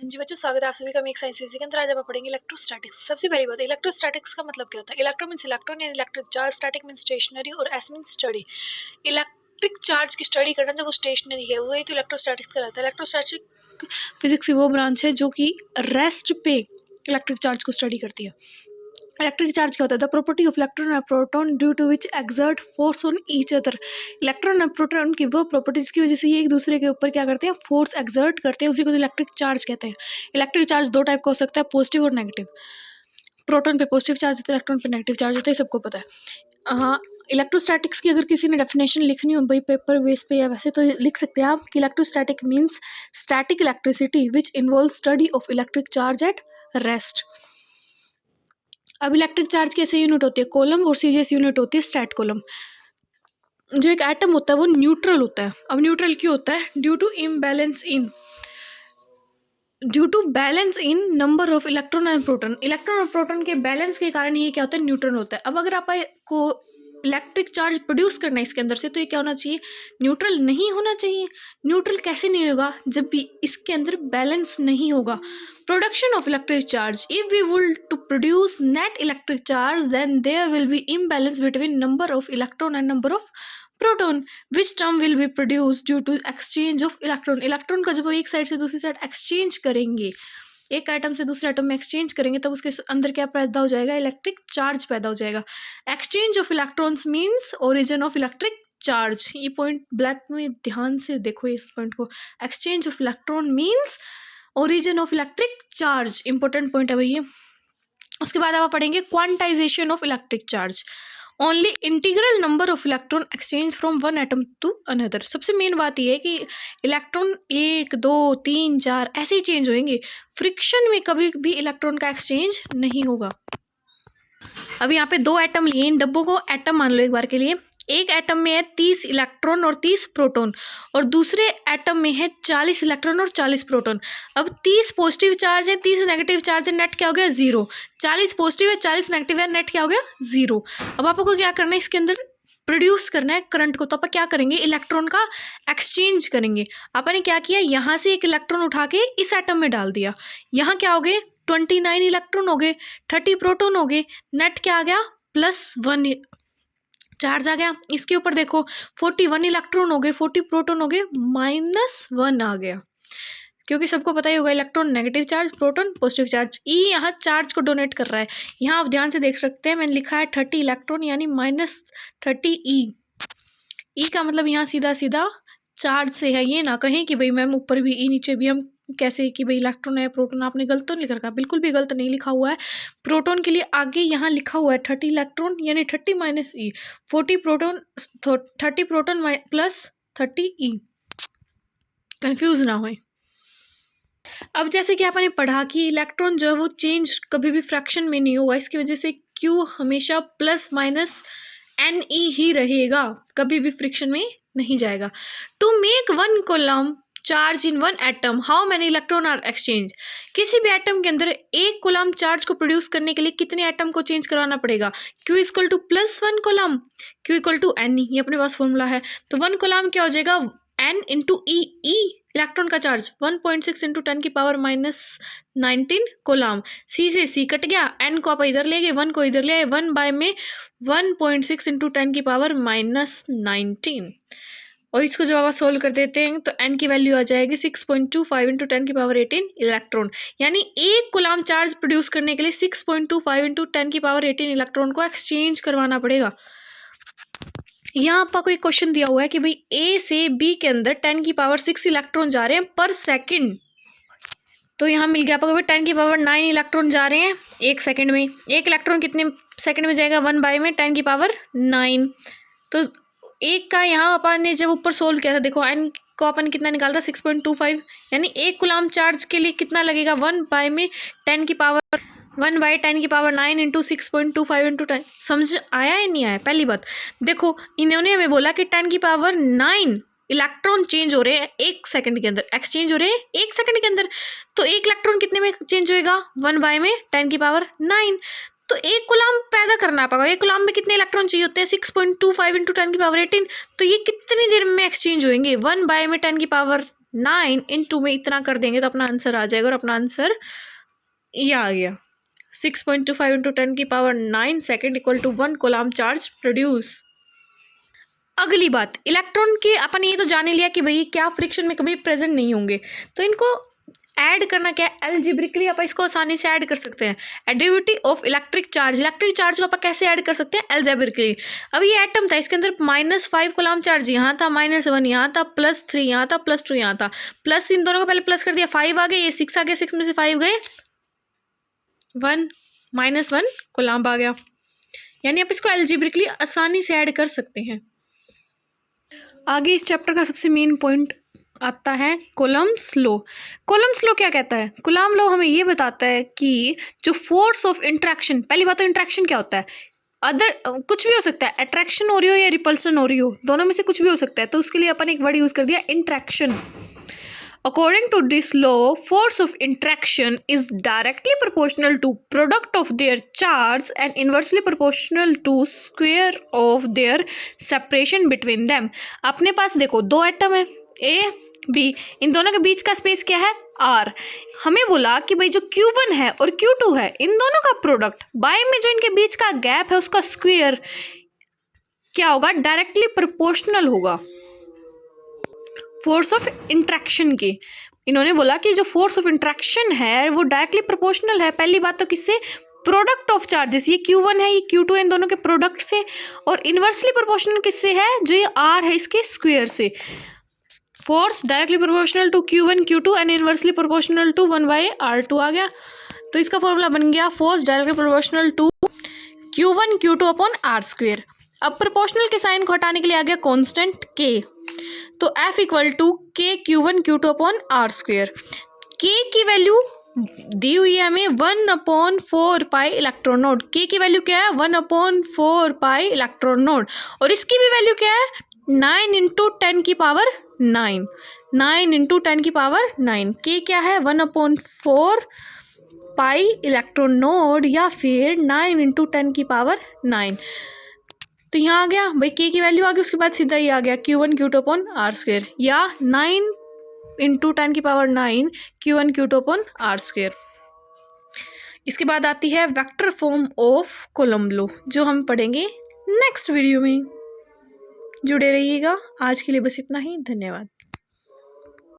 जी बच्चों, स्वागत है आप सभी का मेक साइंस इजी के अंदर। आज हम पढ़ेंगे इलेक्ट्रोस्टैटिक्स। सबसे पहली बात, इलेक्ट्रोस्टैटिक्स का मतलब क्या होता है। Electro means electron and electric charge, static means stationary और S means study. Electric charge की स्टडी करना जब वो स्टेशनरी है, वही तो इलेक्ट्रोस्टैटिक्स कहलाता है। इलेक्ट्रोस्टैटिक फिजिक्स की वो ब्रांच है जो कि रेस्ट पे इलेक्ट्रिक चार्ज को स्टडी करती है। इलेक्ट्रिक चार्ज क्या होता है? The property of electron and proton due to which exert force on each other. Electron और प्रोटॉन की वो प्रॉपर्टीज की वजह से ये एक दूसरे के ऊपर क्या करते हैं? फोर्स एक्सर्ट करते हैं। उसी को इलेक्ट्रिक चार्ज कहते हैं। इलेक्ट्रिक चार्ज दो टाइप का हो सकता है, पॉजिटिव और नेगेटिव। प्रोटॉन पे पॉजिटिव चार्ज होता है, इलेक्ट्रॉन पे नेगेटिव चार्ज होता है, सबको पता है। हाँ, इलेक्ट्रोस्टैटिक्स की अगर किसी ने डेफिनेशन लिखनी हो भाई पेपर बेस पे या वैसे, तो लिख सकते हैं आप कि electrostatic means static electricity which involve study of electric charge at rest. अब इलेक्ट्रिक चार्ज कैसे यूनिट होती है? कॉलम, और सीजीएस यूनिट होती है स्टैट कॉलम। जो एक एटम होता है वो न्यूट्रल होता है। अब न्यूट्रल क्यों होता है? Due to balance in number of electron and proton. Electron और प्रोटॉन के बैलेंस के कारण ये क्या होता है? न्यूट्रल होता है। अब अगर आपको इलेक्ट्रिक चार्ज प्रोड्यूस करना है इसके अंदर से, तो ये क्या होना चाहिए? न्यूट्रल नहीं होना चाहिए। न्यूट्रल कैसे नहीं होगा? जब भी इसके अंदर बैलेंस नहीं होगा। Production of electric charge, if we will to produce net electric charge, then there will be imbalance between number of electron and number of proton, which term will be produce due to exchange of electron. Electron का जब एक side से दूसरी side exchange करेंगे, एक atom से दूसरे atom में एक्सचेंज करेंगे, तब उसके अंदर क्या पैदा हो जाएगा? इलेक्ट्रिक चार्ज पैदा हो जाएगा। Exchange of electrons means origin of electric charge. ये पॉइंट ब्लैक में ध्यान से देखो इस पॉइंट को। Exchange of electron means origin of electric charge, important point है भैया। उसके बाद आप पढ़ेंगे quantization of electric charge. Only integral number of electron exchange from one atom to another. सबसे मेन बात यह है कि इलेक्ट्रॉन 1 2 3 4 ऐसे ही चेंज होंगे। फ्रिक्शन में कभी भी इलेक्ट्रॉन का एक्सचेंज नहीं होगा। अब यहाँ पे दो एटम लिए, इन डब्बों को एटम मान लो एक बार के लिए। एक एटम में है 30 इलेक्ट्रॉन और 30 प्रोटॉन, और दूसरे एटम में है 40 इलेक्ट्रॉन और 40 प्रोटॉन। अब 30 पॉजिटिव चार्ज है, 30 नेगेटिव चार्ज है, नेट क्या हो गया? 0। 40 पॉजिटिव है, 40 नेगेटिव है, नेट क्या हो गया? 0। अब आपको क्या करना है? इसके अंदर प्रोड्यूस करना है करंट को। तो आप क्या करेंगे? इलेक्ट्रॉन का एक्सचेंज करेंगे। आपने क्या किया? यहाँ से एक इलेक्ट्रॉन उठा के इस एटम में डाल दिया। यहाँ क्या हो गए? 29 इलेक्ट्रॉन हो गए, 30 प्रोटॉन हो गए, नेट क्या आ गया? +1 चार्ज आ गया। इसके ऊपर देखो 41 इलेक्ट्रॉन हो गए, 40 प्रोटॉन हो गए, -1 आ गया। क्योंकि सबको पता ही होगा electron negative charge, proton positive charge. E यहाँ चार्ज को डोनेट कर रहा है। यहाँ आप ध्यान से देख सकते हैं, मैंने लिखा है 30 इलेक्ट्रॉन यानी -30 ई का मतलब यहाँ सीधा सीधा चार्ज से है। ये ना कहें कि भाई मैम ऊपर भी ई नीचे भी, हम कैसे कि भाई इलेक्ट्रॉन है प्रोटॉन, आपने गलत तो नहीं लिख रखा? बिल्कुल भी गलत नहीं लिखा हुआ है। प्रोटॉन के लिए आगे यहाँ लिखा हुआ है 30 इलेक्ट्रॉन यानी 30 - ई, 40 प्रोटॉन 30 प्रोटॉन +30 ई। कंफ्यूज ना हो। अब जैसे कि आपने पढ़ा कि इलेक्ट्रॉन जो है वो चेंज कभी भी फ्रैक्शन में नहीं होगा। इसकी वजह से क्यू हमेशा +-NE ही रहेगा, कभी भी फ्रिक्शन में नहीं जाएगा। To make 1 coulomb charge in 1 atom, how many electron are exchange. किसी भी एटम के अंदर 1 कूलम चार्ज को प्रोड्यूस करने के लिए कितने एटम को चेंज करवाना पड़ेगा? Q = +1 कूलम, Q = NE, ये अपने पास फॉर्मूला है। तो 1 कूलम क्या हो जाएगा? N × E। E इलेक्ट्रॉन का चार्ज 1.6 × 10⁻⁻19 कूलम। C से C कट गया, N को आप इधर ले गए, 1 को इधर ले आए, 1 बाय में 1.6 × 10⁻⁻19। और इसको जब आप सोल्व कर देते हैं तो N की वैल्यू आ जाएगी 6.25 × 10⁻18 इलेक्ट्रॉन। यानी 1 कूलम चार्ज प्रोड्यूस करने के लिए 6.25 × 10⁻18 इलेक्ट्रॉन को एक्सचेंज करवाना पड़ेगा। यहाँ आपको एक क्वेश्चन दिया हुआ है कि भाई A से B के अंदर 10⁻6 इलेक्ट्रॉन जा रहे हैं पर सेकंड। तो यहाँ मिल गया आपको 10⁻9 इलेक्ट्रॉन जा रहे हैं 1 सेकंड में। एक इलेक्ट्रॉन कितने सेकंड में जाएगा? 1 बाय में 10⁻9। तो एक का यहाँ अपन ने जब ऊपर सोल्व किया था, देखो N को अपन कितना निकाला था? 6.25, यानी 1 कूलम चार्ज के लिए कितना लगेगा? 1 बाय में 10⁻9 × 6.25 × 10। समझ आया या नहीं आया? पहली बात देखो, इन्होंने हमें बोला कि 10⁻9 इलेक्ट्रॉन चेंज हो रहे हैं 1 सेकंड के अंदर, एक्सचेंज हो रहे हैं 1 सेकंड के अंदर। तो एक इलेक्ट्रॉन कितने में चेंज होएगा? 1 बाय में 10⁻9। तो 1 कूलम पैदा करना पड़ेगा। 1 कूलम में कितने इलेक्ट्रॉन चाहिए होते हैं? 6.25 × 10⁻18। तो ये कितनी देर में एक्सचेंज होंगे? 1 बाय में 10⁻9 9 इंटू में इतना कर देंगे तो अपना आंसर आ जाएगा, और अपना आंसर ये आ गया 6.25 into 10⁹ second equal to 1 coulomb charge produce. अगली बात, इलेक्ट्रॉन के अपन ये तो जान ही लिया कि भाई क्या फ्रिक्शन में कभी प्रेजेंट नहीं होंगे, तो इनको ऐड करना क्या है, एल्जेब्रिकली आप इसको आसानी से ऐड कर सकते हैं। एडिविटी ऑफ इलेक्ट्रिक चार्ज को आप कैसे ऐड कर सकते हैं, एल्जेब्रिकली। अब ये एटम था, इसके अंदर -5 कूलम्ब चार्ज यहाँ था, -1 यहाँ था, +3 यहाँ था, +2 यहाँ था, प्लस इन दोनों को पहले प्लस कर दिया, 5 आ गए, ये 6 आ गया, 6 में से 5 गए 1, -1 कूलम्ब आ गया। यानी आप इसको एल्जेब्रिकली आसानी से ऐड कर सकते हैं। आगे इस चैप्टर का सबसे मेन पॉइंट आता है कूलम्ब्स लॉ। कूलम्ब्स लॉ क्या कहता है? कूलम्ब लॉ हमें ये बताता है कि जो फोर्स ऑफ इंट्रैक्शन, पहली बात तो इंट्रैक्शन क्या होता है, अदर कुछ भी हो सकता है, अट्रैक्शन हो रही हो या रिपल्सन हो रही हो, दोनों में से कुछ भी हो सकता है, तो उसके लिए अपन एक वर्ड यूज कर दिया interaction. According to this law, force of interaction is directly proportional to product of their charge and inversely proportional to square of their separation between them. अपने पास देखो दो एटम है A, B, इन दोनों के बीच का space क्या है R। हमें बोला कि भाई जो Q1 है और Q2 है, इन दोनों का प्रोडक्ट बाय में जो इनके बीच का गैप है उसका स्क्वायर क्या होगा, डायरेक्टली प्रोपोर्शनल होगा फोर्स ऑफ इंट्रैक्शन की। इन्होंने बोला कि जो फोर्स ऑफ इंट्रैक्शन है वो डायरेक्टली प्रोपोर्शनल है, पहली बात तो किससे, प्रोडक्ट ऑफ चार्जेस, ये Q1 है ये Q2 है, इन दोनों के प्रोडक्ट से, और इन्वर्सली प्रोपोर्शनल किससे है, जो ये R है इसके स्क्वायर से। Force directly proportional to Q1 Q2 and inversely proportional to 1/R2 आ गया। तो इसका फॉर्मूला बन गया force directly proportional to Q1 Q2 upon R²। अब प्रोपोर्शनल के साइन को हटाने के लिए आ गया कॉन्स्टेंट K, तो F इक्वल टू के Q1 Q2 upon R²। K की वैल्यू दी हुई है हमें 1/4 पाई इलेक्ट्रॉन नोड। K की वैल्यू क्या है, 1/4 पाई इलेक्ट्रॉन नोड, और इसकी भी वैल्यू क्या है, 9 इंटू 10 की पावर 9, 9 इंटू 10 की पावर 9। K क्या है, 1/4 पाई इलेक्ट्रॉन नोड या फिर 9 इंटू 10 की पावर 9। तो यहाँ आ गया भाई K की वैल्यू आ गई, उसके बाद सीधा ये आ गया Q1 Q2 अपॉन R² या 9 इंटू 10 की power 9 Q1 Q2 upon R²। इसके बाद आती है vector form of coulomb law, जो हम पढ़ेंगे नेक्स्ट वीडियो में। जुड़े रहिएगा। आज के लिए बस इतना ही, धन्यवाद।